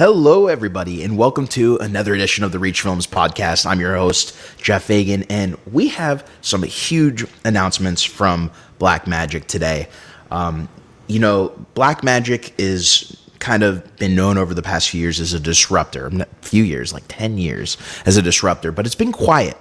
Hello, everybody, and welcome to another edition of the Reach Films podcast. I'm your host, Jeff Fagan, and we have some huge announcements from Blackmagic today. Blackmagic is kind of been known over the past few years as a disruptor. A few years, like 10 years, as a disruptor, but it's been quiet.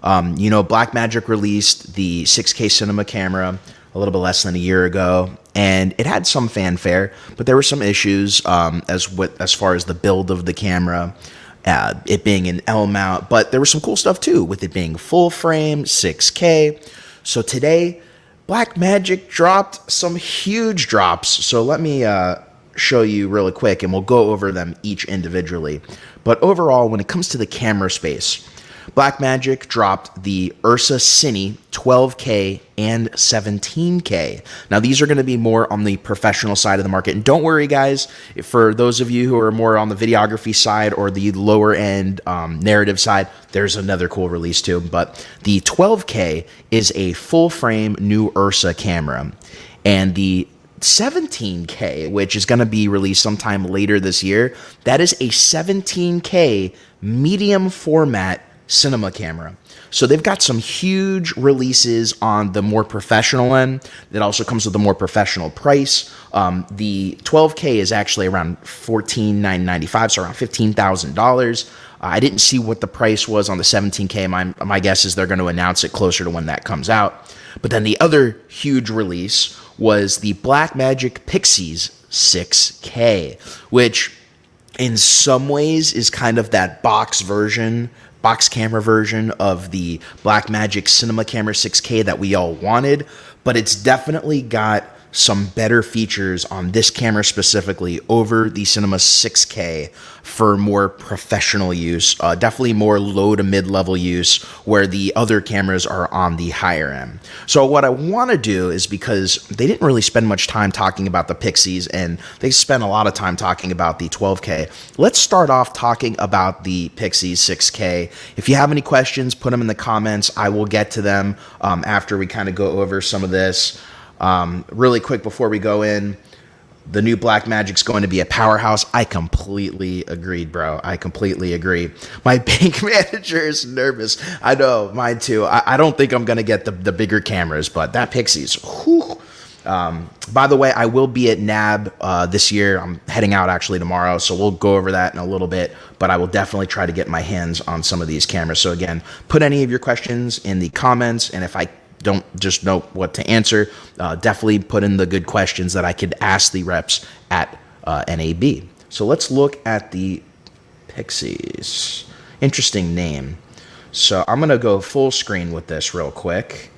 Blackmagic released the 6K cinema camera a little bit less than a year ago, and it had some fanfare, but there were some issues as far as the build of the camera, it being an L mount, but there was some cool stuff too with it being full frame, 6K. So today, Blackmagic dropped some huge drops. So let me show you really quick, and we'll go over them each individually. But overall, when it comes to the camera space, Blackmagic dropped the Ursa Cine 12K and 17K. Now, these are going to be more on the professional side of the market. And don't worry, guys, for those of you who are more on the videography side or the lower end narrative side, there's another cool release too. But the 12K is a full frame new Ursa camera. And the 17K, which is going to be released sometime later this year, that is a 17K medium format cinema camera. So they've got some huge releases on the more professional end. That also comes with a more professional price. The 12K is actually around $14,995, so around $15,000. I didn't see what the price was on the 17K. My guess is they're going to announce it closer to when that comes out. But then the other huge release was the Blackmagic PYXIS 6K, which in some ways is kind of that box camera version of the Blackmagic Cinema Camera 6K that we all wanted, but it's definitely got some better features on this camera specifically over the Cinema 6K for more professional use, definitely more low to mid-level use, where the other cameras are on the higher end. So what I want to do is, because they didn't really spend much time talking about the PYXIS and they spent a lot of time talking about the 12K, let's start off talking about the PYXIS 6K. If you have any questions, put them in the comments. I will get to them after we kind of go over some of this. Really quick before we go in, the new Blackmagic's going to be a powerhouse. I completely agreed, bro. I completely agree. My bank manager is nervous. I know, mine too. I don't think I'm going to get the bigger cameras, but that PYXIS, whew. By the way, I will be at NAB this year. I'm heading out actually tomorrow, so we'll go over that in a little bit, but I will definitely try to get my hands on some of these cameras. So again, put any of your questions in the comments, and if I don't just know what to answer, definitely put in the good questions that I could ask the reps at NAB. So let's look at the PYXIS. Interesting name. So I'm going to go full screen with this real quick.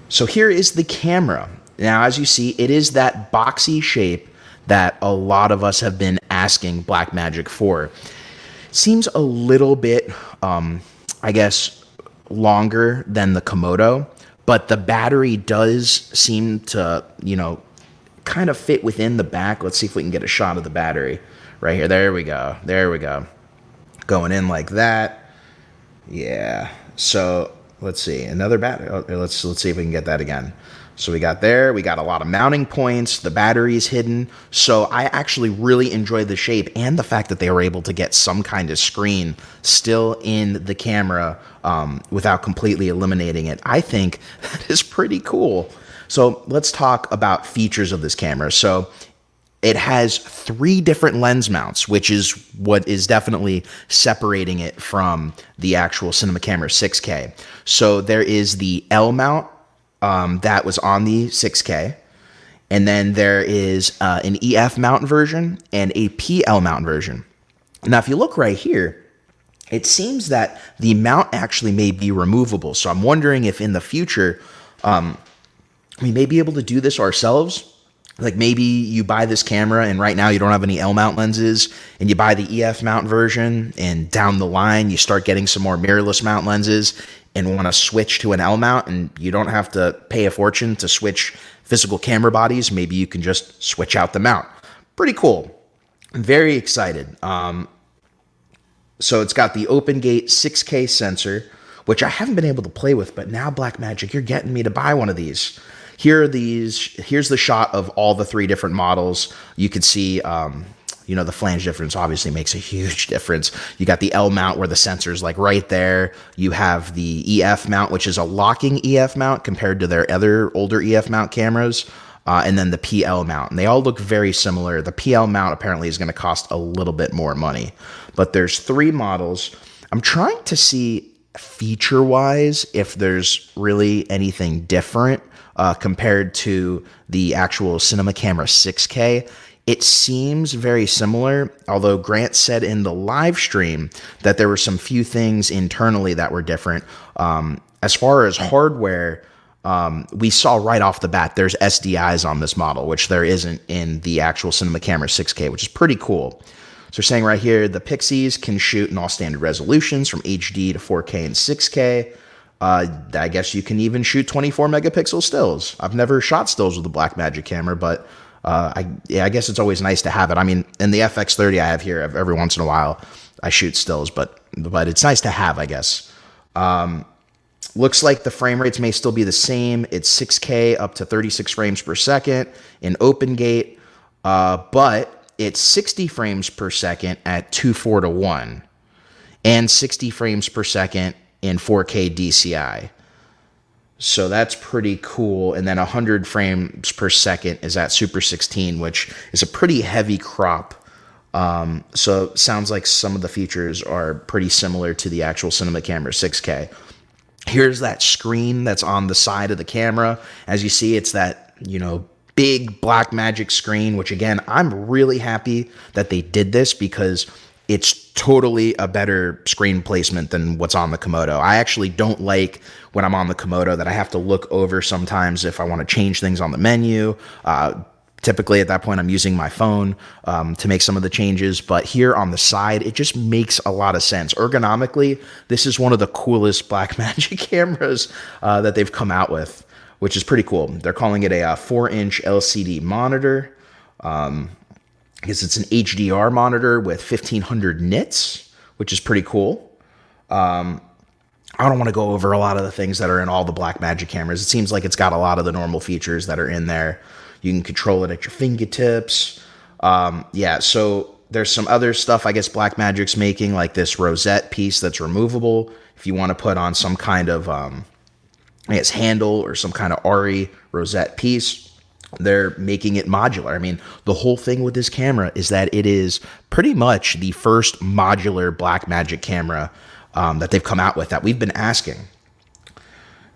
So here is the camera. Now, as you see, it is that boxy shape that a lot of us have been asking Blackmagic for. Seems a little bit, I guess, longer than the Komodo, but the battery does seem to, kind of fit within the back. Let's see if we can get a shot of the battery right here. There we go. There we go. Going in like that. Yeah. So let's see. Another battery. Oh, let's see if we can get that again. So we got a lot of mounting points, the battery is hidden. So I actually really enjoy the shape and the fact that they were able to get some kind of screen still in the camera without completely eliminating it. I think that is pretty cool. So let's talk about features of this camera. So it has 3 different lens mounts, which is what is definitely separating it from the actual Cinema Camera 6K. So there is the L mount, that was on the 6K, and then there is an EF mount version and a PL mount version. Now, if you look right here, it seems that the mount actually may be removable. So I'm wondering if in the future, we may be able to do this ourselves. Like maybe you buy this camera and right now you don't have any L mount lenses and you buy the EF mount version, and down the line you start getting some more mirrorless mount lenses and want to switch to an L mount, and you don't have to pay a fortune to switch physical camera bodies. Maybe you can just switch out the mount. Pretty cool. I'm very excited. So it's got the open gate 6K sensor, which I haven't been able to play with, but now Blackmagic, you're getting me to buy one of these. Here's the shot of all the 3 different models. You can see You know, the flange difference obviously makes a huge difference. You got the L mount where the sensor's like right there. You have the EF mount, which is a locking EF mount compared to their other older EF mount cameras. And then the PL mount. And they all look very similar. The PL mount apparently is going to cost a little bit more money. But there's 3 models. I'm trying to see feature-wise if there's really anything different compared to the actual cinema camera 6K. It seems very similar, although Grant said in the live stream that there were some few things internally that were different. As far as hardware, we saw right off the bat there's SDIs on this model, which there isn't in the actual cinema camera 6K, which is pretty cool. So saying right here, the PYXIS can shoot in all standard resolutions from HD to 4K and 6K. I guess you can even shoot 24 megapixel stills. I've never shot stills with a Blackmagic camera, but I guess it's always nice to have it. I mean, in the FX30 I have here, every once in a while I shoot stills, but it's nice to have, I guess. Looks like the frame rates may still be the same. It's 6K up to 36 frames per second in open gate, but it's 60 frames per second at 2:4:1 and 60 frames per second in 4K DCI. So that's pretty cool. And then 100 frames per second is at Super 16, which is a pretty heavy crop. So it sounds like some of the features are pretty similar to the actual cinema camera 6K. Here's that screen that's on the side of the camera. As you see, it's that, you know, big Blackmagic screen, which again, I'm really happy that they did this because it's totally a better screen placement than what's on the Komodo. I actually don't like when I'm on the Komodo that I have to look over sometimes if I want to change things on the menu. Typically at that point, I'm using my phone to make some of the changes, but here on the side, it just makes a lot of sense. Ergonomically, this is one of the coolest Blackmagic cameras that they've come out with, which is pretty cool. They're calling it a 4-inch LCD monitor. I guess it's an HDR monitor with 1500 nits, which is pretty cool. I don't want to go over a lot of the things that are in all the Blackmagic cameras. It seems like it's got a lot of the normal features that are in there. You can control it at your fingertips. Yeah, so there's some other stuff I guess Blackmagic's making, like this Rosette piece that's removable. If you want to put on some kind of, I guess, handle or some kind of RE Rosette piece, they're making it modular. I mean, the whole thing with this camera is that it is pretty much the first modular Blackmagic camera that they've come out with that we've been asking.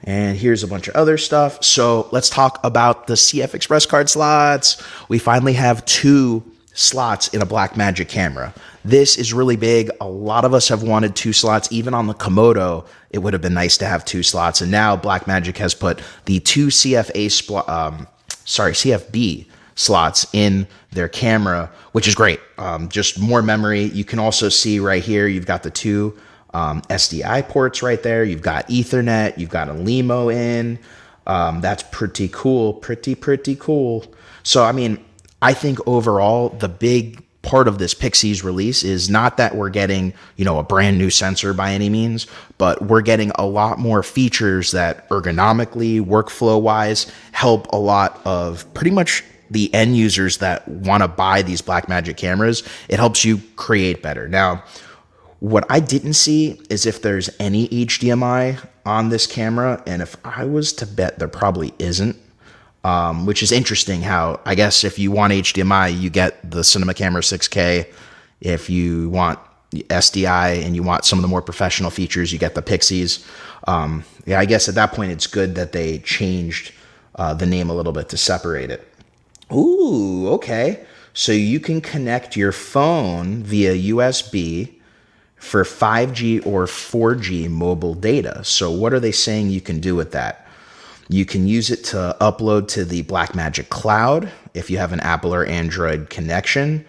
And here's a bunch of other stuff. So let's talk about the CF Express card slots. We finally have 2 slots in a Blackmagic camera. This is really big. A lot of us have wanted 2 slots. Even on the Komodo, it would have been nice to have 2 slots. And now Blackmagic has put the 2 CFB slots in their camera, which is great. Just more memory. You can also see right here, you've got the 2 SDI ports right there. You've got Ethernet. You've got a LEMO in. That's pretty cool. Pretty cool. So, I mean, I think overall, the big part of this PYXIS release is not that we're getting, you know, a brand new sensor by any means, but we're getting a lot more features that ergonomically, workflow-wise, help a lot of pretty much the end users that want to buy these Blackmagic cameras. It helps you create better. Now, what I didn't see is if there's any HDMI on this camera, and if I was to bet, there probably isn't, which is interesting how, I guess, if you want HDMI, you get the Cinema Camera 6K. If you want SDI and you want some of the more professional features, you get the PYXIS. Yeah, I guess at that point, it's good that they changed the name a little bit to separate it. Ooh, okay. So you can connect your phone via USB for 5G or 4G mobile data. So what are they saying you can do with that? You can use it to upload to the Blackmagic cloud if you have an Apple or Android connection.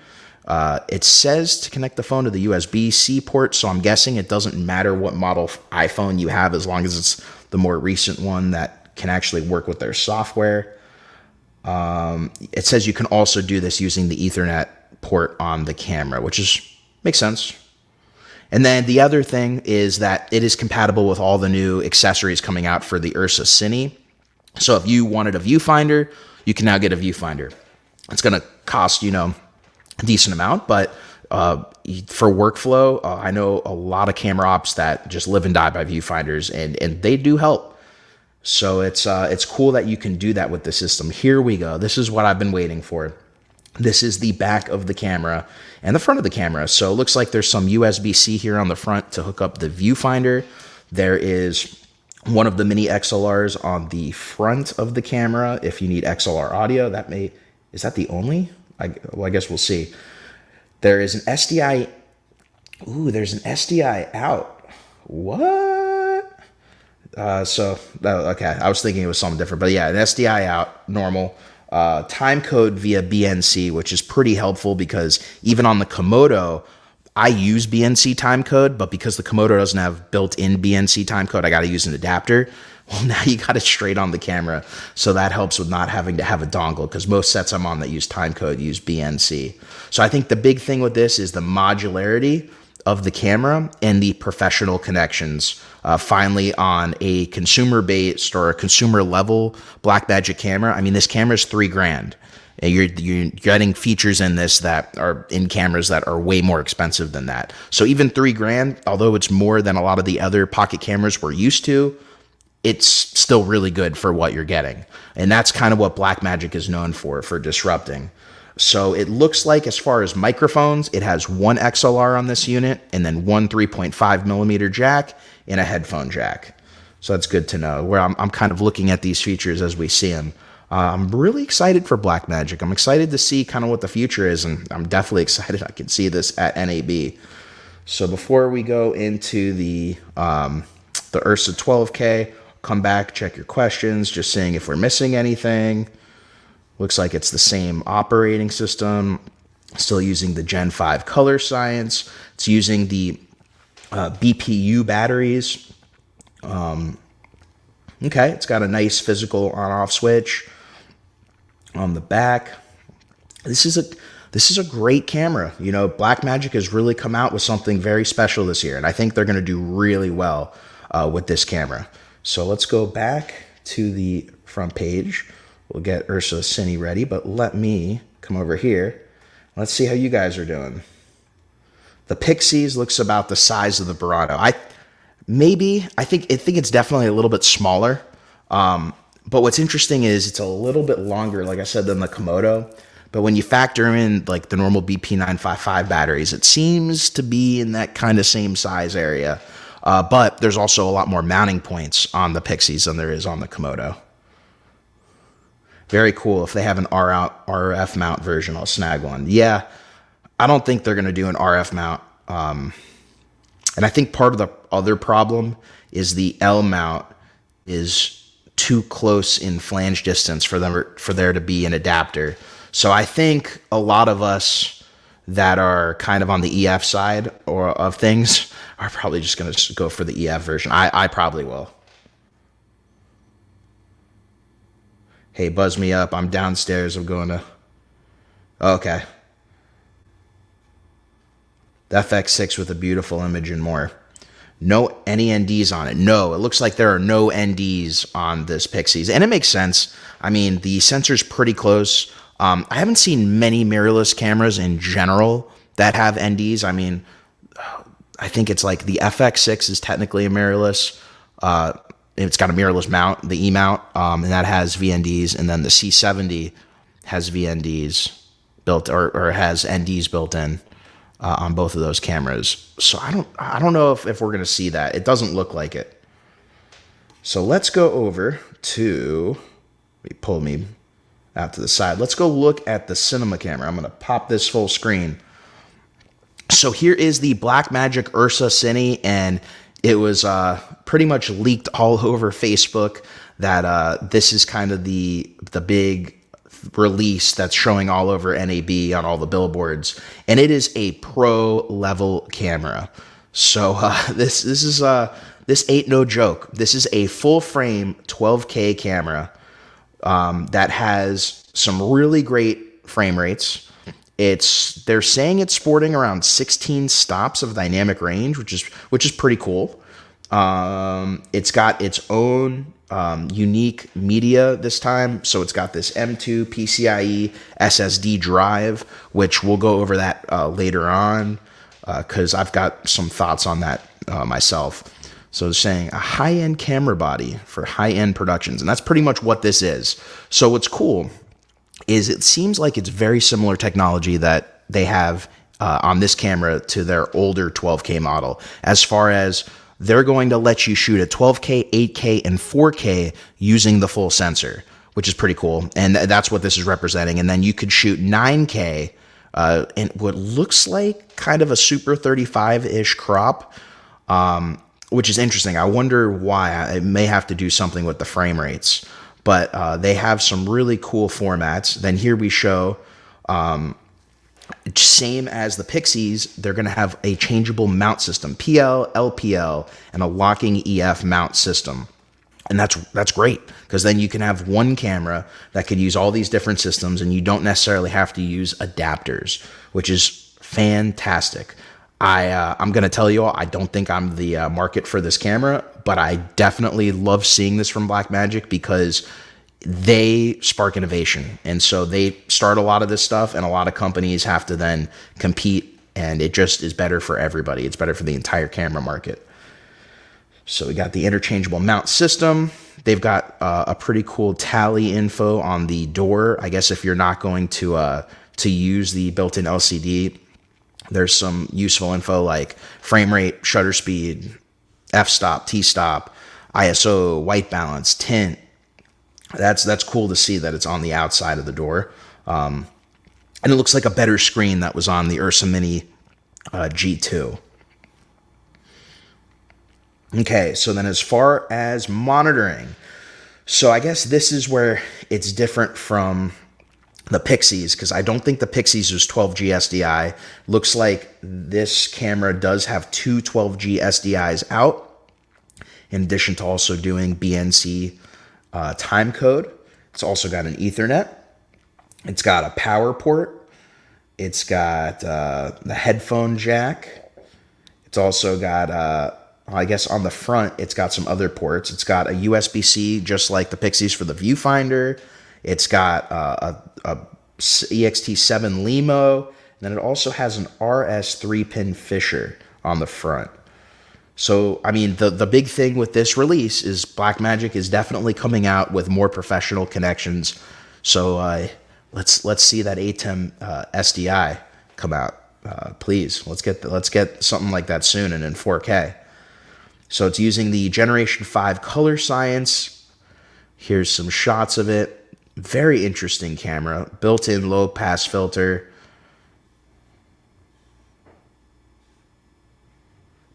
It says to connect the phone to the USB-C port, so I'm guessing it doesn't matter what model iPhone you have as long as it's the more recent one that can actually work with their software. It says you can also do this using the Ethernet port on the camera, which makes sense. And then the other thing is that it is compatible with all the new accessories coming out for the Ursa Cine. So if you wanted a viewfinder, you can now get a viewfinder. It's going to cost, you know, a decent amount, but for workflow, I know a lot of camera ops that just live and die by viewfinders, and they do help. So it's cool that you can do that with the system. Here we go. This is what I've been waiting for. This is the back of the camera and the front of the camera. So it looks like there's some USB-C here on the front to hook up the viewfinder. There is one of the mini XLRs on the front of the camera if you need XLR audio. Is that the only? I guess we'll see. There is an SDI. Ooh, there's an SDI out. What? Okay, I was thinking it was something different, but yeah, an SDI out, normal. Time code via BNC, which is pretty helpful because even on the Komodo, I use BNC time code, but because the Komodo doesn't have built-in BNC time code, I got to use an adapter. Well, now you got it straight on the camera, so that helps with not having to have a dongle, because most sets I'm on that use time code use BNC. So I think the big thing with this is the modularity of the camera and the professional connections. Finally, on a consumer-based or a consumer-level Blackmagic camera, I mean, this camera is $3,000. And you're getting features in this that are in cameras that are way more expensive than that. So even $3,000, although it's more than a lot of the other pocket cameras we're used to, it's still really good for what you're getting. And that's kind of what Blackmagic is known for disrupting. So it looks like, as far as microphones, it has one XLR on this unit and then one 3.5 millimeter jack and a headphone jack. So that's good to know. Where I'm kind of looking at these features as we see them. I'm really excited for Blackmagic. I'm excited to see kind of what the future is, and I'm definitely excited I can see this at NAB. So before we go into the Ursa 12K, come back, check your questions, just seeing if we're missing anything. Looks like it's the same operating system, still using the Gen 5 color science. It's using the BPU batteries. Okay, it's got a nice physical on-off switch on the back. This is a great camera. You know, Blackmagic has really come out with something very special this year, and I think they're going to do really well with this camera. So let's go back to the front page. We'll get Ursa Cine ready, but let me come over here. Let's see how you guys are doing. The PYXIS looks about the size of the Verano. I think it's definitely a little bit smaller. But what's interesting is it's a little bit longer, like I said, than the Komodo. But when you factor in like the normal BP955 batteries, it seems to be in that kind of same size area. But there's also a lot more mounting points on the PYXIS than there is on the Komodo. Very cool. If they have an RF mount version, I'll snag one. Yeah, I don't think they're going to do an RF mount. And I think part of the other problem is the L mount is too close in flange distance for there to be an adapter. So I think a lot of us that are kind of on the EF side or of things are probably just going to go for the EF version. I probably will. Hey, buzz me up. I'm downstairs. I'm going to... Okay. The FX6 with a beautiful image and more. No any NDs on it. No, it looks like there are no NDs on this PYXIS. And it makes sense. I mean, the sensor's pretty close. I haven't seen many mirrorless cameras in general that have NDs. I mean, I think it's like the FX6 is technically a mirrorless. It's got a mirrorless mount, the E mount, and that has VNDs. And then the C70 has VNDs built or has NDs built in. On both of those cameras. So I don't know if we're going to see that. It doesn't look like it. So let's go over to, pull me out to the side. Let's go look at the cinema camera. I'm going to pop this full screen. So here is the Blackmagic Ursa Cine, and it was pretty much leaked all over Facebook that this is kind of the big release that's showing all over NAB on all the billboards, and it is a pro level camera. So this ain't no joke. This is a full frame 12K camera that has some really great frame rates. They're saying it's sporting around 16 stops of dynamic range, which is pretty cool. It's got its own unique media this time. So it's got this M2 PCIe SSD drive, which we'll go over that later on because I've got some thoughts on that myself. So it's saying a high-end camera body for high-end productions, and that's pretty much what this is. So what's cool is it seems like it's very similar technology that they have on this camera to their older 12K model, as far as they're going to let you shoot at 12K, 8K, and 4K using the full sensor, which is pretty cool. And that's what this is representing. And then you could shoot 9K in what looks like kind of a Super 35-ish crop, which is interesting. I wonder why. It may have to do something with the frame rates. But they have some really cool formats. Then here we show, same as the PYXIS, they're going to have a changeable mount system, PL, LPL, and a locking EF mount system. And that's great, because then you can have one camera that could use all these different systems, and you don't necessarily have to use adapters, which is fantastic. I'm going to tell you all, I don't think I'm the market for this camera, but I definitely love seeing this from Blackmagic because they spark innovation. And so they start a lot of this stuff, and a lot of companies have to then compete, and it just is better for everybody. It's better for the entire camera market. So we got the interchangeable mount system. They've got a pretty cool tally info on the door. I guess if you're not going to use the built-in LCD, there's some useful info like frame rate, shutter speed, f-stop, t-stop, ISO, white balance, tint. That's cool to see that it's on the outside of the door. And it looks like a better screen that was on the Ursa Mini G2. Okay, so then as far as monitoring, so I guess this is where it's different from the PYXIS, because I don't think the PYXIS was 12G SDI. Looks like this camera does have two 12G SDIs out, in addition to also doing BNC time code. It's also got an Ethernet. It's got a power port. It's got the headphone jack. It's also got, I guess on the front, it's got some other ports. It's got a USB-C, just like the PYXIS for the viewfinder. It's got a EXT7 LEMO, and then it also has an RS 3-pin Fisher on the front. So, I mean, the big thing with this release is Blackmagic is definitely coming out with more professional connections. So let's see that ATEM SDI come out, please. Let's get something like that soon and in 4K. So it's using the Generation 5 color science. Here's some shots of it. Very interesting camera. Built-in low pass filter.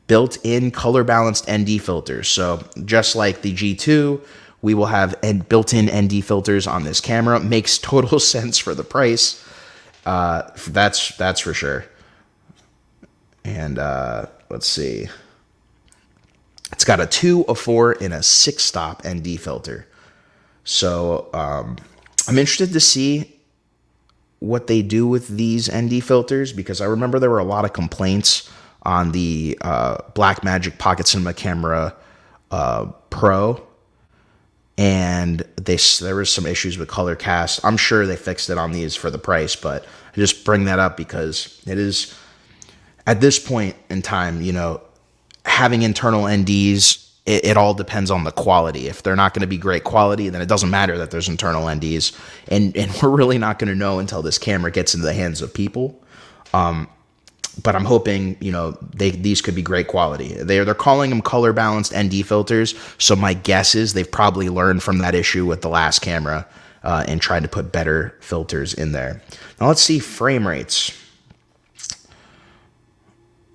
Built-in color balanced ND filters. So just like the G2, we will have built-in ND filters on this camera. Makes total sense for the price. That's for sure. And let's see. It's got a 2, a 4, and a 6-stop ND filter. So I'm interested to see what they do with these ND filters, because I remember there were a lot of complaints on the Blackmagic Pocket Cinema Camera Pro, and there was some issues with color cast. I'm sure they fixed it on these for the price, but I just bring that up because it is, at this point in time, you know, having internal NDs, it all depends on the quality. If they're not going to be great quality, then it doesn't matter that there's internal NDs. And we're really not going to know until this camera gets into the hands of people. But I'm hoping, you know, these could be great quality. They're calling them color balanced ND filters. So my guess is they've probably learned from that issue with the last camera and tried to put better filters in there. Now let's see frame rates.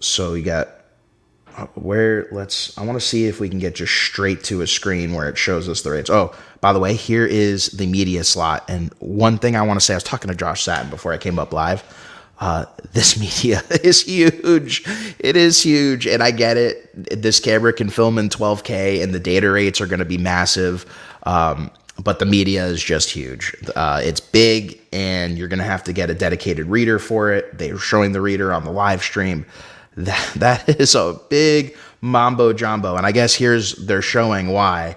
So we got I want to see if we can get just straight to a screen where it shows us the rates. Oh, by the way, here is the media slot. And one thing I want to say, I was talking to Josh Satin before I came up live. This media is huge. It is huge. And I get it. This camera can film in 12K and the data rates are going to be massive. But the media is just huge. It's big, and you're going to have to get a dedicated reader for it. They were showing the reader on the live stream. That is a big mambo jumbo, and I guess they're showing why.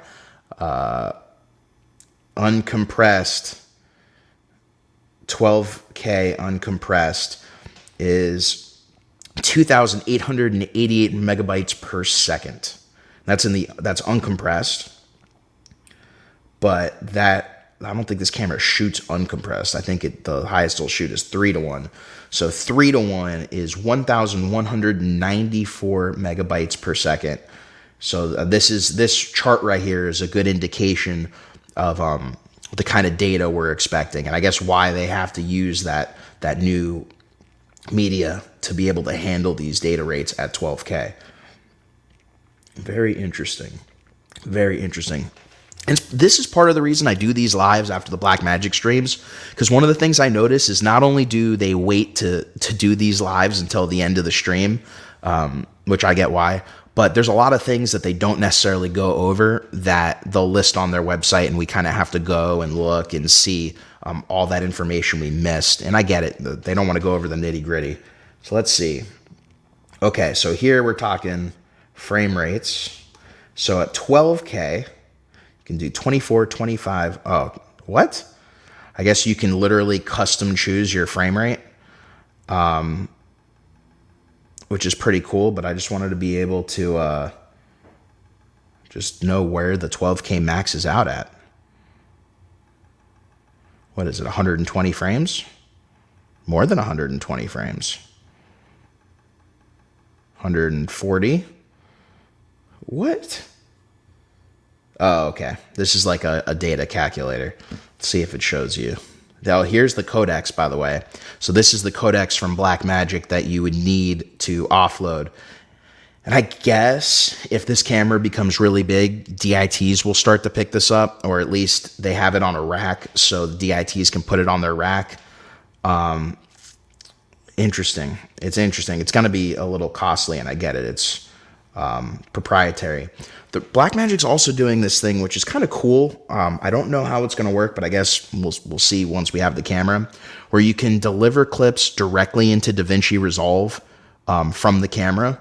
Uncompressed, 12K uncompressed is 2,888 megabytes per second. That's uncompressed. But I don't think this camera shoots uncompressed. I think the highest it'll shoot is 3:1. So 3:1 is 1,194 megabytes per second. So this chart right here is a good indication of the kind of data we're expecting, and I guess why they have to use that new media to be able to handle these data rates at 12K. Very interesting. Very interesting. And this is part of the reason I do these lives after the Blackmagic streams, because one of the things I notice is not only do they wait to do these lives until the end of the stream, which I get why, but there's a lot of things that they don't necessarily go over that they'll list on their website, and we kind of have to go and look and see all that information we missed. And I get it. They don't want to go over the nitty gritty. So let's see. Okay, so here we're talking frame rates. So at 12K, you can do 24, 25. Oh, what? I guess you can literally custom choose your frame rate, which is pretty cool, but I just wanted to be able to just know where the 12K max is out at. What is it, 120 frames? More than 120 frames. 140? What? Oh, okay. This is like a data calculator. Let's see if it shows you. Now, here's the codex, by the way. So this is the codex from Blackmagic that you would need to offload. And I guess if this camera becomes really big, DITs will start to pick this up, or at least they have it on a rack so the DITs can put it on their rack. Interesting. It's interesting. It's going to be a little costly, and I get it. It's proprietary. The Blackmagic's also doing this thing, which is kind of cool. I don't know how it's going to work, but I guess we'll see once we have the camera, where you can deliver clips directly into Davinci Resolve from the camera.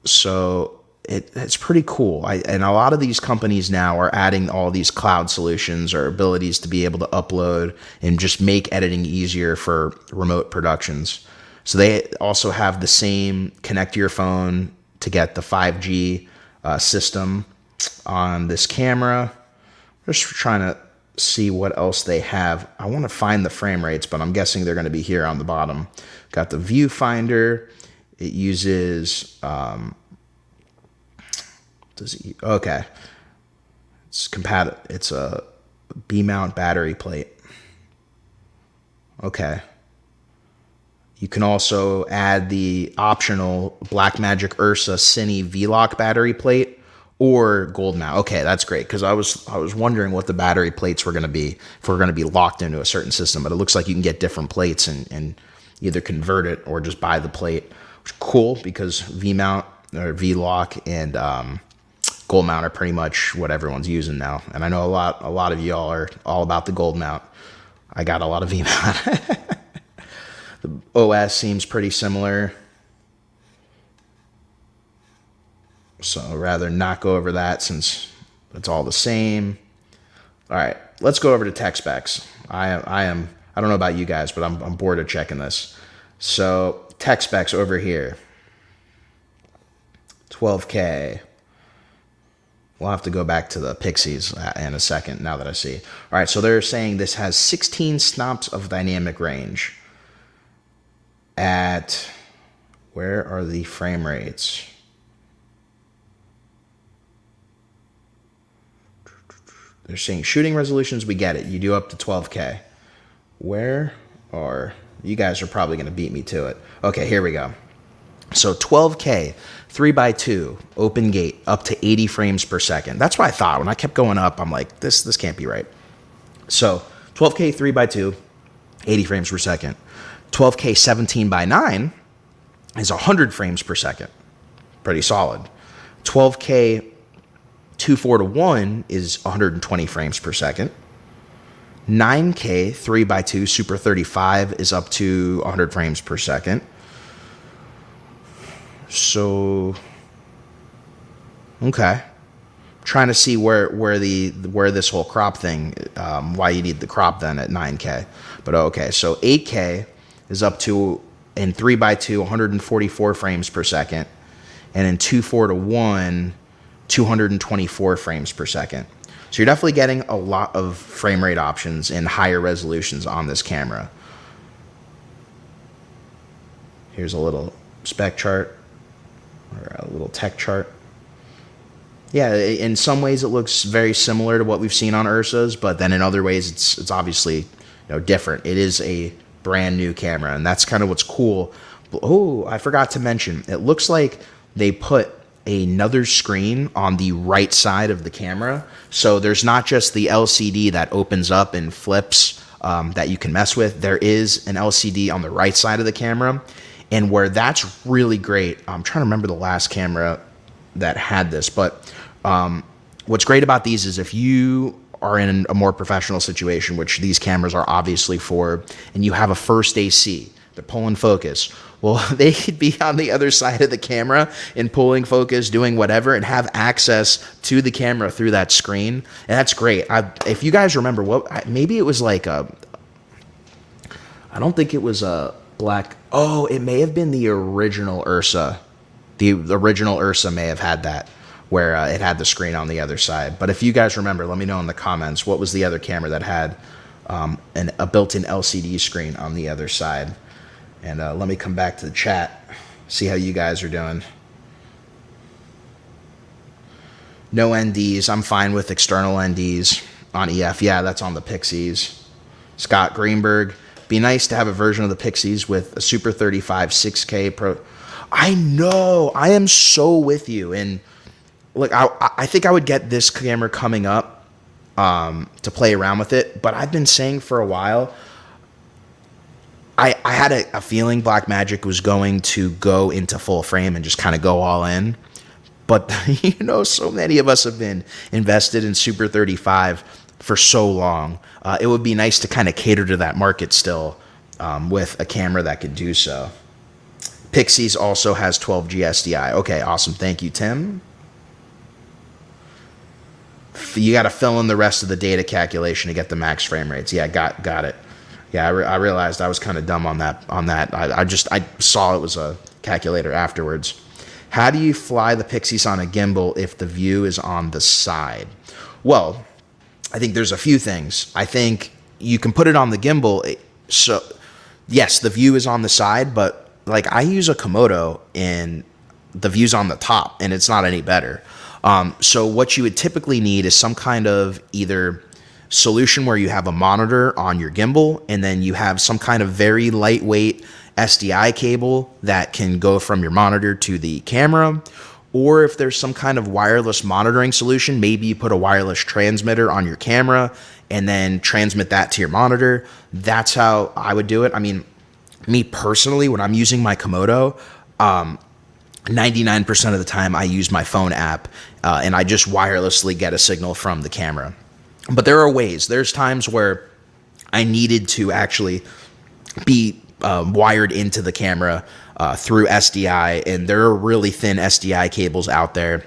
So it's pretty cool. And a lot of these companies now are adding all these cloud solutions or abilities to be able to upload and just make editing easier for remote productions. So they also have the same connect to your phone to get the 5G system on this camera. Just trying to see what else they have. I want to find the frame rates, but I'm guessing they're going to be here on the bottom. Got the Viewfinder. It uses, okay. It's compatible. It's a V-mount battery plate. Okay. You can also add the optional Blackmagic Ursa Cine V-lock battery plate or gold mount. Okay, that's great, because I was wondering what the battery plates were going to be, if we're going to be locked into a certain system, but it looks like you can get different plates and either convert it or just buy the plate, which is cool, because V-mount or V-lock and gold mount are pretty much what everyone's using now. And I know a lot of y'all are all about the gold mount. I got a lot of V-mount. The OS seems pretty similar, so I'd rather not go over that since it's all the same. All right, let's go over to tech specs. I don't know about you guys, but I'm bored of checking this. So tech specs over here, 12K. We'll have to go back to the PYXIS in a second now that I see. All right, so they're saying this has 16 stops of dynamic range. At, where are the frame rates? They're saying shooting resolutions, we get it. You do up to 12K. Where are, you guys are probably going to beat me to it. Okay, here we go. So 12K, 3x2, open gate, up to 80 frames per second. That's what I thought. When I kept going up, I'm like, this can't be right. So 12K, 3x2, 80 frames per second. 12K 17:9 is 100 frames per second. Pretty solid. 12K 2:4:1 is 120 frames per second. 9K 3x2 Super 35 is up to 100 frames per second. So, okay. trying to see where this whole crop thing, why you need the crop then at 9K. But okay, so 8K is up to, in 3x2, 144 frames per second, and in 2.4 to 1, 224 frames per second. So you're definitely getting a lot of frame rate options and higher resolutions on this camera. Here's a little spec chart, or a little tech chart. Yeah, in some ways it looks very similar to what we've seen on Ursas, but then in other ways it's obviously, you know, different. It is a brand new camera, and that's kind of what's cool. Oh, I forgot to mention, it looks like they put another screen on the right side of the camera. So there's not just the LCD that opens up and flips that you can mess with. There is an LCD on the right side of the camera, and where that's really great. I'm trying to remember the last camera that had this, but what's great about these is if you are in a more professional situation, which these cameras are obviously for, and you have a first AC, they're pulling focus, well, they could be on the other side of the camera and pulling focus, doing whatever, and have access to the camera through that screen. And that's great. If you guys remember, maybe it was like I don't think it was a black, oh, it may have been the original Ursa. The original Ursa may have had that, where it had the screen on the other side. But if you guys remember, let me know in the comments, what was the other camera that had a built-in LCD screen on the other side? And let me come back to the chat, see how you guys are doing. No NDs. I'm fine with external NDs on EF. Yeah, that's on the PYXIS. Scott Greenberg. Be nice to have a version of the PYXIS with a Super 35 6K Pro. I know. I am so with you. And look, I think I would get this camera coming up to play around with it. But I've been saying for a while, I had a feeling Blackmagic was going to go into full frame and just kind of go all in. But, you know, so many of us have been invested in Super 35 for so long. It would be nice to kind of cater to that market still with a camera that could do so. PYXIS also has 12G SDI. Okay, awesome. Thank you, Tim. You got to fill in the rest of the data calculation to get the max frame rates. Yeah, got it. Yeah, I realized I was kind of dumb on that. I saw it was a calculator afterwards. How do you fly the PYXIS on a gimbal if the view is on the side? Well, I think there's a few things. I think you can put it on the gimbal. So, yes, the view is on the side, but like I use a Komodo and the view's on the top, and it's not any better. So what you would typically need is some kind of either solution where you have a monitor on your gimbal, and then you have some kind of very lightweight SDI cable that can go from your monitor to the camera. Or if there's some kind of wireless monitoring solution, maybe you put a wireless transmitter on your camera and then transmit that to your monitor. That's how I would do it. I mean, me personally, when I'm using my Komodo, 99% of the time I use my phone app and I just wirelessly get a signal from the camera. But there are ways. There's times where I needed to actually be wired into the camera through SDI, and there are really thin SDI cables out there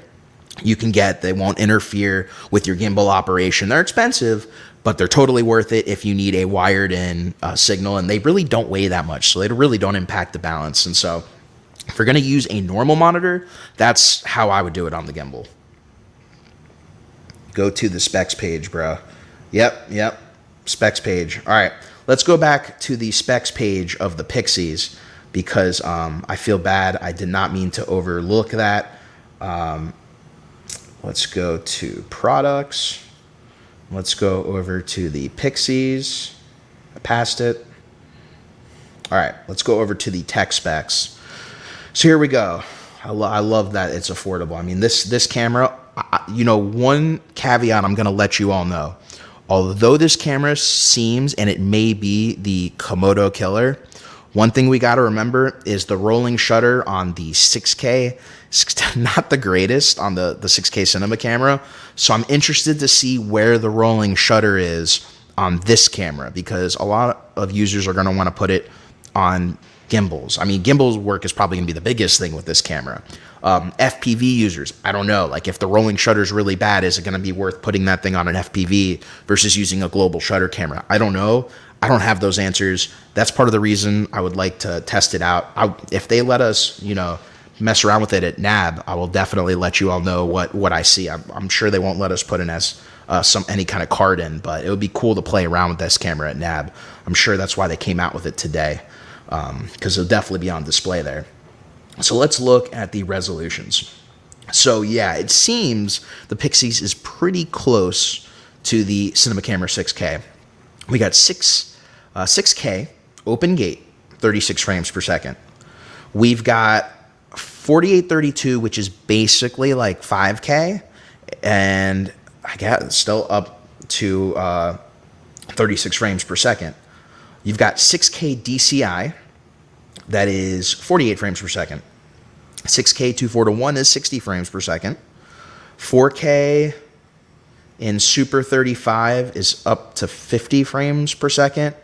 you can get. They won't interfere with your gimbal operation. They're expensive, but they're totally worth it if you need a wired in signal, and they really don't weigh that much, so they really don't impact the balance. And so if you're going to use a normal monitor, that's how I would do it on the gimbal. Go to the specs page, bro. Yep. Specs page. All right. Let's go back to the specs page of the PYXIS because I feel bad. I did not mean to overlook that. Let's go to products. Let's go over to the PYXIS. I passed it. All right. Let's go over to the tech specs. So here we go. I love that it's affordable. I mean, this camera, you know, one caveat I'm going to let you all know. Although this camera seems, and it may be the Komodo killer, one thing we got to remember is the rolling shutter on the 6K is not the greatest on the 6K cinema camera. So I'm interested to see where the rolling shutter is on this camera, because a lot of users are going to want to put it on gimbals. I mean, gimbals work is probably going to be the biggest thing with this camera. FPV users, I don't know. Like, if the rolling shutter is really bad, is it going to be worth putting that thing on an FPV versus using a global shutter camera? I don't know. I don't have those answers. That's part of the reason I would like to test it out. If they let us, you know, mess around with it at NAB, I will definitely let you all know what I see. I'm sure they won't let us put in any kind of card in, but it would be cool to play around with this camera at NAB. I'm sure that's why they came out with it today, because it'll definitely be on display there. So let's look at the resolutions. So yeah, it seems the PYXIS is pretty close to the Cinema Camera 6K. We got 6K open gate, 36 frames per second. We've got 4832, which is basically like 5K, and I guess still up to 36 frames per second. You've got 6K DCI, that is 48 frames per second. 6K 24:1 is 60 frames per second. 4K in Super 35 is up to 50 frames per second.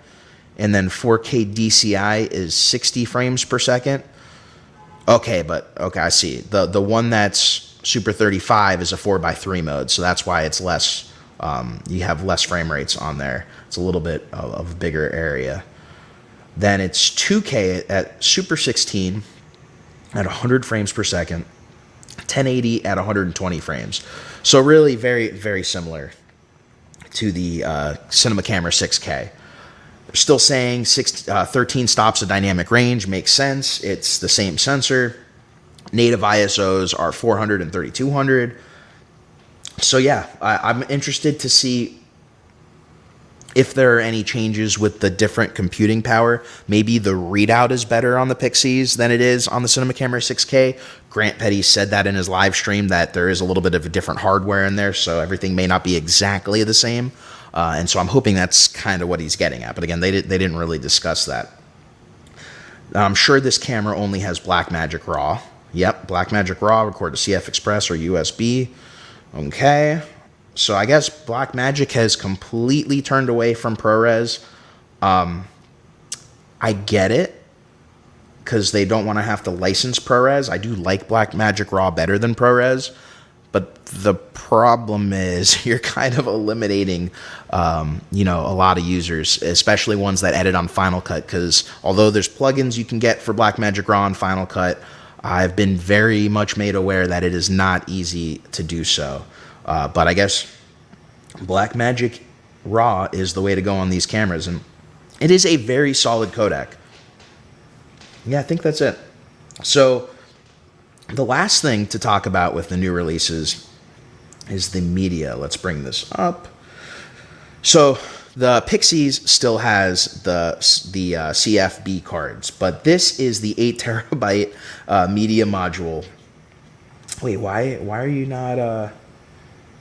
And then 4K DCI is 60 frames per second. Okay, I see. The one that's Super 35 is a 4:3 mode, so that's why it's less. You have less frame rates on there. It's a little bit of a bigger area. Then it's 2K at Super 16 at 100 frames per second, 1080 at 120 frames. So really very, very similar to the Cinema Camera 6K. They're still saying 13 stops of dynamic range. Makes sense. It's the same sensor. Native ISOs are 400 and 3200. So yeah, I'm interested to see if there are any changes with the different computing power. Maybe the readout is better on the PYXIS than it is on the Cinema Camera 6K. Grant Petty said that in his live stream, that there is a little bit of a different hardware in there, so everything may not be exactly the same. And so I'm hoping that's kind of what he's getting at. But again, they didn't really discuss that. I'm sure this camera only has Blackmagic Raw. Yep, Blackmagic Raw, record to CF Express or USB. Okay. So I guess Blackmagic has completely turned away from ProRes. I get it, because they don't want to have to license ProRes. I do like Blackmagic Raw better than ProRes, but the problem is you're kind of eliminating, you know, a lot of users, especially ones that edit on Final Cut, because although there's plugins you can get for Blackmagic Raw and Final Cut, I've been very much made aware that it is not easy to do so. But I guess Blackmagic Raw is the way to go on these cameras, and it is a very solid codec. Yeah, I think that's it. So the last thing to talk about with the new releases is the media. Let's bring this up. So the PYXIS still has the CFB cards, but this is the 8 terabyte media module. Wait, why are you not...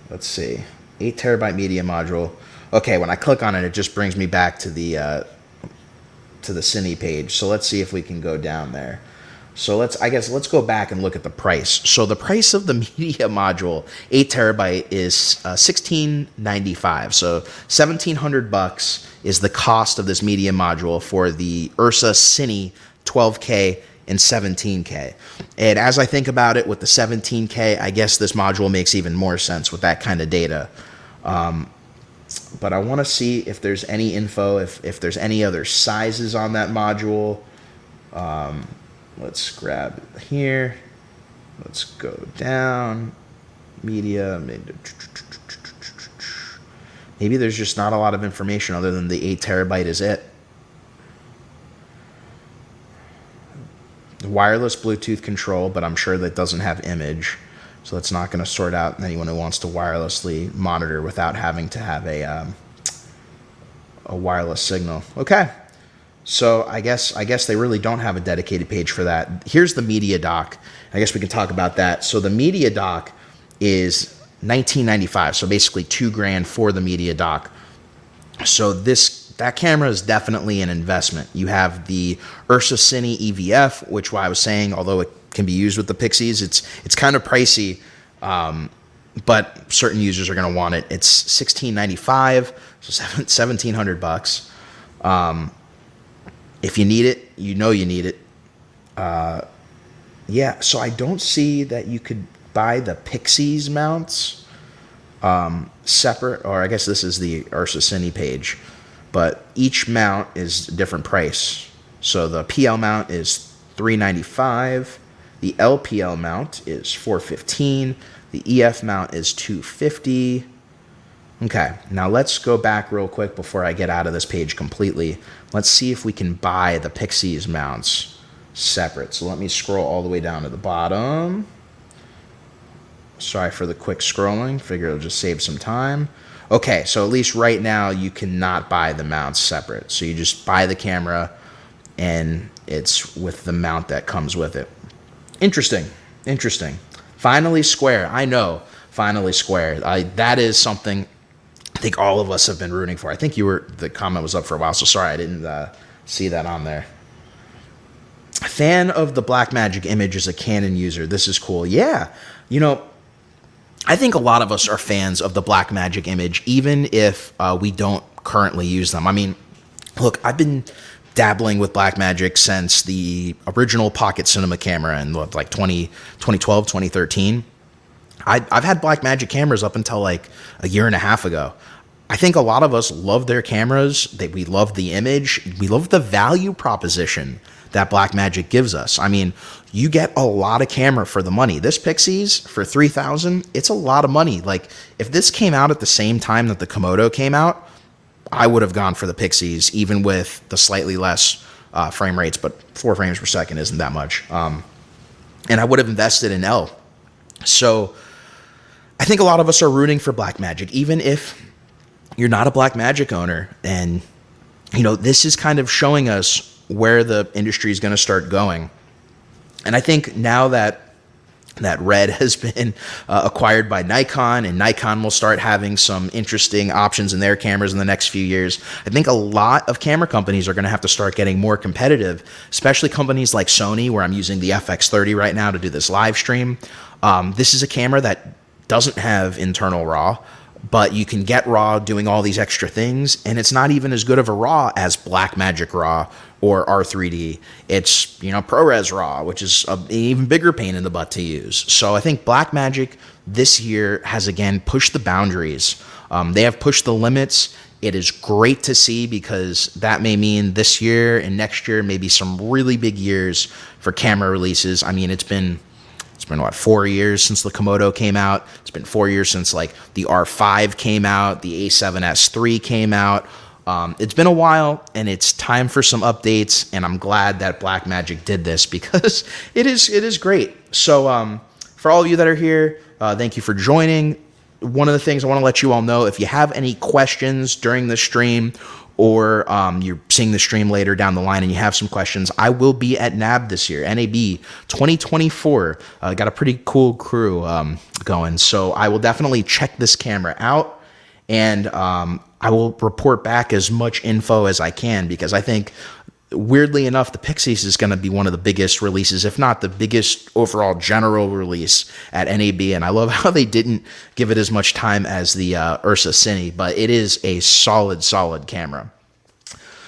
Let's see, 8 terabyte media module. Okay, when I click on it, it just brings me back to the Cine page. So let's see if we can go down there. So let's go back and look at the price. So the price of the media module, 8 terabyte, is $1695. So $1,700 is the cost of this media module for the Ursa Cine 12K and 17K. And as I think about it, with the 17K, I guess this module makes even more sense with that kind of data. But I want to see if there's any info, if there's any other sizes on that module. Let's grab it here. Let's go down. Media. Maybe there's just not a lot of information other than the 8 terabyte is it. Wireless Bluetooth control, but I'm sure that doesn't have image, so that's not going to sort out anyone who wants to wirelessly monitor without having to have a wireless signal. Okay, so I guess they really don't have a dedicated page for that. Here's the Media Doc. I guess we can talk about that. So the Media Doc is $1995, so basically $2,000 for the Media Doc. So that camera is definitely an investment. You have the Ursa Cine EVF, which I was saying, although it can be used with the PYXIS, it's kind of pricey, but certain users are going to want it. It's $1695, so $1,700. If you need it, you know you need it. Yeah, so I don't see that you could buy the PYXIS mounts separate, or I guess this is the Ursa Cine page, but each mount is a different price. So the PL mount is $395, the LPL mount is $415, the EF mount is $250. Okay, now let's go back real quick before I get out of this page completely. Let's see if we can buy the PYXIS mounts separate. So let me scroll all the way down to the bottom. Sorry for the quick scrolling. Figure it'll just save some time. Okay, so at least right now you cannot buy the mounts separate. So you just buy the camera and it's with the mount that comes with it. Interesting. Interesting. Finally square. I know. Finally square. That is something I think all of us have been rooting for. I think the comment was up for a while, so sorry I didn't see that on there. Fan of the Blackmagic image as a Canon user. This is cool. Yeah. You know, I think a lot of us are fans of the Blackmagic image, even if we don't currently use them. I mean, look, I've been dabbling with Blackmagic since the original pocket cinema camera in like 2012, 2013. I've had Blackmagic cameras up until like a year and a half ago. I think a lot of us love their cameras. We love the image. We love the value proposition that Blackmagic gives us. I mean, you get a lot of camera for the money. This PYXIS for $3,000, it's a lot of money. Like, if this came out at the same time that the Komodo came out, I would have gone for the PYXIS, even with the slightly less frame rates, but 4 frames per second isn't that much. And I would have invested in L. So I think a lot of us are rooting for Blackmagic, even if you're not a Blackmagic owner. And, you know, this is kind of showing us where the industry is going to start going. And I think now that Red has been acquired by Nikon, and Nikon will start having some interesting options in their cameras in the next few years, I think a lot of camera companies are going to have to start getting more competitive, especially companies like Sony, where I'm using the FX30 right now to do this live stream. This is a camera that doesn't have internal RAW, but you can get RAW doing all these extra things, and it's not even as good of a RAW as Blackmagic Raw or R3D. It's, you know, ProRes RAW, which is an even bigger pain in the butt to use. So I think Blackmagic this year has again pushed the boundaries. They have pushed the limits. It is great to see, because that may mean this year and next year maybe some really big years for camera releases. I mean, it's been what, 4 years since the Komodo came out. It's been 4 years since like the R5 came out, the A7S III came out. It's been a while, and it's time for some updates, and I'm glad that Blackmagic did this, because it is great. So for all of you that are here, thank you for joining. One of the things I want to let you all know, if you have any questions during the stream, or you're seeing the stream later down the line and you have some questions, I will be at NAB this year, NAB 2024. Got a pretty cool crew going, so I will definitely check this camera out, and I will report back as much info as I can, because I think, weirdly enough, the PYXIS is going to be one of the biggest releases, if not the biggest overall general release at NAB. And I love how they didn't give it as much time as the Ursa Cine, but it is a solid camera.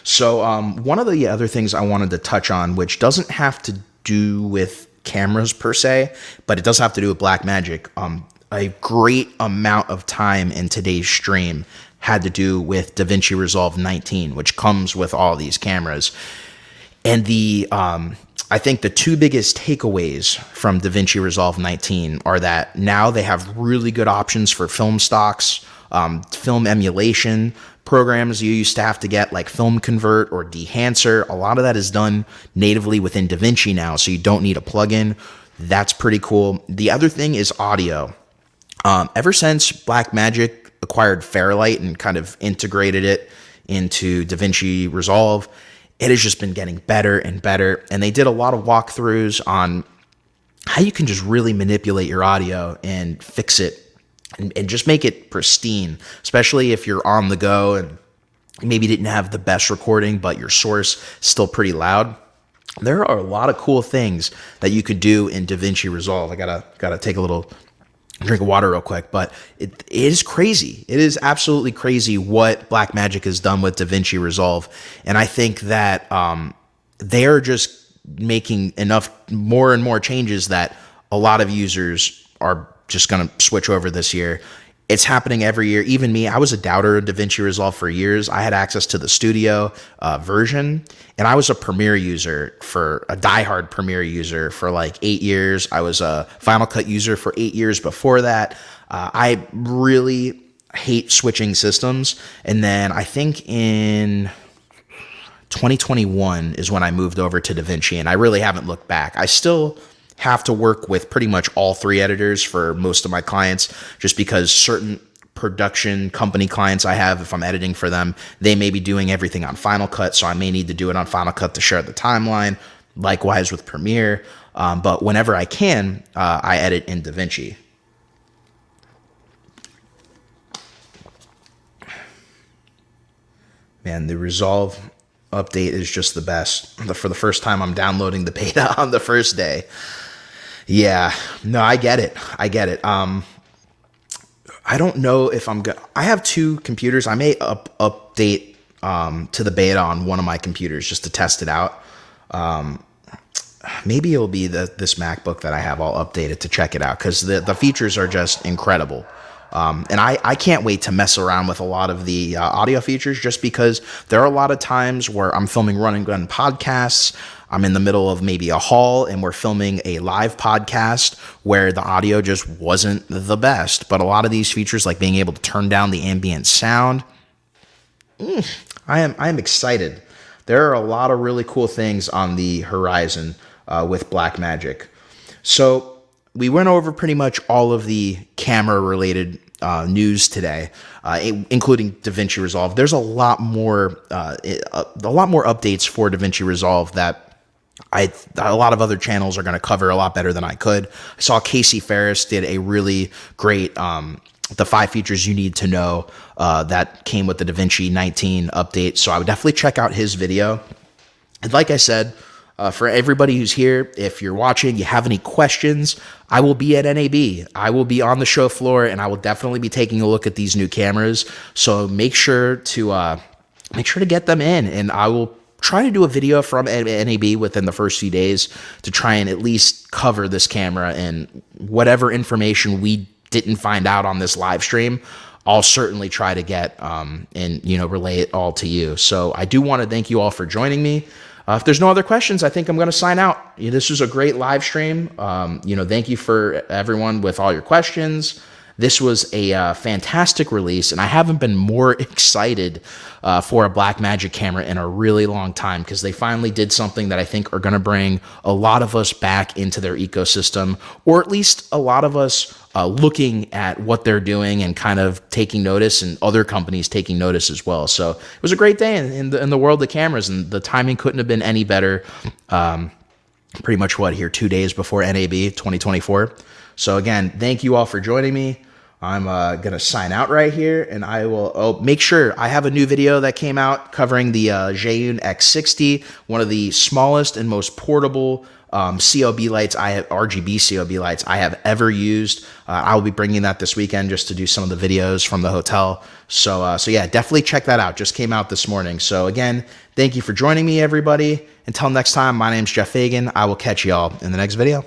So one of the other things I wanted to touch on, which doesn't have to do with cameras per se, but it does have to do with Blackmagic. A great amount of time in today's stream had to do with Davinci Resolve 19, which comes with all these cameras. And I think the two biggest takeaways from Davinci Resolve 19 are that now they have really good options for film stocks, film emulation programs you used to have to get, like Film Convert or Dehancer. A lot of that is done natively within Davinci now, so you don't need a plugin. That's pretty cool. The other thing is audio. Ever since Blackmagic acquired Fairlight and kind of integrated it into Davinci Resolve, it has just been getting better and better. And they did a lot of walkthroughs on how you can just really manipulate your audio and fix it and just make it pristine, especially if you're on the go and maybe didn't have the best recording, but your source is still pretty loud. There are a lot of cool things that you could do in Davinci Resolve. I gotta take a little drink of water real quick, but it is crazy. It is absolutely crazy what Blackmagic has done with Davinci Resolve. And I think that they're just making enough more and more changes that a lot of users are just going to switch over this year. It's happening every year. Even me, I was a doubter of DaVinci Resolve for years. I had access to the studio version, and I was a Premiere user, for a diehard Premiere user for like 8 years. I was a Final Cut user for 8 years before that. I really hate switching systems. And then I think in 2021 is when I moved over to DaVinci, and I really haven't looked back. I still have to work with pretty much all 3 editors for most of my clients, just because certain production company clients I have, if I'm editing for them, they may be doing everything on Final Cut, so I may need to do it on Final Cut to share the timeline. Likewise with Premiere, but whenever I can, I edit in DaVinci. Man, the Resolve update is just the best. For the first time, I'm downloading the beta on the first day. Yeah, no, I get it. I don't know if I'm good. I have 2 computers. I may update to the beta on one of my computers just to test it out. Maybe it'll be this MacBook that I have all updated to check it out, because the features are just incredible. And I can't wait to mess around with a lot of the audio features, just because there are a lot of times where I'm filming run and gun podcasts. I'm in the middle of maybe a haul and we're filming a live podcast where the audio just wasn't the best. But a lot of these features, like being able to turn down the ambient sound, I am excited. There are a lot of really cool things on the horizon with Blackmagic. So we went over pretty much all of the camera-related news today, including DaVinci Resolve. There's a lot more updates for DaVinci Resolve that a lot of other channels are going to cover a lot better than I could. I saw Casey Ferris did a really great the 5 features you need to know that came with the DaVinci 19 update. So I would definitely check out his video. And like I said, for everybody who's here, if you're watching, you have any questions, I will be at NAB. I will be on the show floor, and I will definitely be taking a look at these new cameras. So make sure to get them in, and I will try to do a video from NAB within the first few days to try and at least cover this camera, and whatever information we didn't find out on this live stream, I'll certainly try to get and relay it all to you. So I do want to thank you all for joining me. If there's no other questions, I think I'm going to sign out. This was a great live stream. Thank you for everyone with all your questions. This was a fantastic release, and I haven't been more excited for a Blackmagic camera in a really long time, because they finally did something that I think are going to bring a lot of us back into their ecosystem, or at least a lot of us looking at what they're doing and kind of taking notice, and other companies taking notice as well. So it was a great day in the world of cameras, and the timing couldn't have been any better. Pretty much 2 days before NAB 2024. So again, thank you all for joining me. I'm going to sign out right here, and I will make sure I have a new video that came out covering the Zhiyun X60, one of the smallest and most portable COB lights RGB COB lights I have ever used. I will be bringing that this weekend just to do some of the videos from the hotel. So yeah, definitely check that out. Just came out this morning. So again, thank you for joining me, everybody. Until next time, my name's Jeff Fagan. I will catch y'all in the next video.